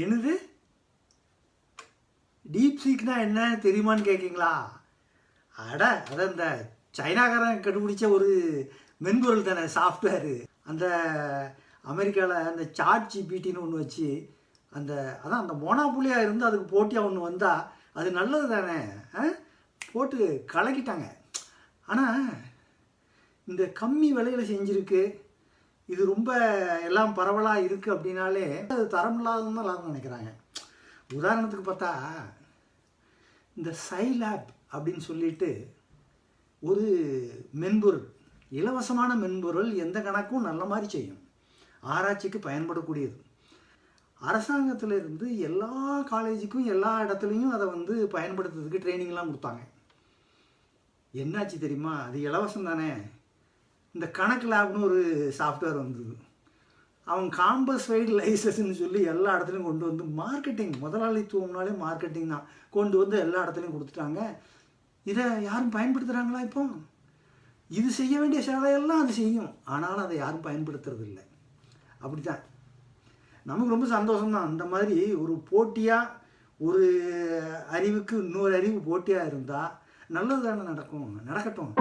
என்னது டீப் சீக்னா என்ன தெரியுமான்னு கேட்குறீங்களா? அதான் இந்த சைனாக்காரன் கண்டுபிடிச்ச ஒரு மென்பொருள் தானே, சாஃப்ட்வேரு. அந்த அமெரிக்காவில் அந்த சாட் ஜிபிடின்னு ஒன்று வச்சு அதான் அந்த மோனாப்புலியாக இருந்து அதுக்கு போட்டியாக ஒன்று வந்தால் அது நல்லது தானே, போட்டு கலக்கிட்டாங்க. ஆனால் இந்த கம்மி விலையில் செஞ்சுருக்கு, இது ரொம்ப எல்லாம் பரவலாக இருக்குது அப்படின்னாலே அது தரம் இல்லாததுன்னு தான் எல்லாரும் நினைக்கிறாங்க. உதாரணத்துக்கு பார்த்தா இந்த சைலேப் அப்படின்னு சொல்லிட்டு ஒரு மென்பொருள், இலவசமான மென்பொருள், எந்த கணக்கும் நல்ல மாதிரி செய்யும், ஆராய்ச்சிக்கு பயன்படக்கூடியது. அரசாங்கத்திலிருந்து எல்லா காலேஜுக்கும் எல்லா இடத்துலையும் அதை பயன்படுத்துறதுக்கு ட்ரைனிங்லாம் கொடுத்தாங்க. என்னாச்சு தெரியுமா? அது இலவசம் தானே. இந்த கணக்கு லேப்னு ஒரு சாஃப்ட்வேர் வந்தது. அவன் காம்பஸ் வைடு லைசன்ஸ்ன்னு சொல்லி எல்லா இடத்துலையும் கொண்டு வந்து மார்க்கெட்டிங், முதலாளித்துவம்னாலே மார்க்கெட்டிங் தான், கொண்டு வந்து எல்லா இடத்துலையும் கொடுத்துட்டாங்க. இதை யாரும் பயன்படுத்துகிறாங்களா? இப்போ இது செய்ய வேண்டிய சேவையெல்லாம் அது செய்யும், ஆனாலும் அதை யாரும் பயன்படுத்துறதில்லை. அப்படி தான். நமக்கு ரொம்ப சந்தோஷம்தான். அந்த மாதிரி ஒரு போட்டியாக, ஒரு அறிவுக்கு இன்னொரு அறிவு போட்டியாக இருந்தால் நல்லது தானே நடக்கும், நடக்கட்டும்.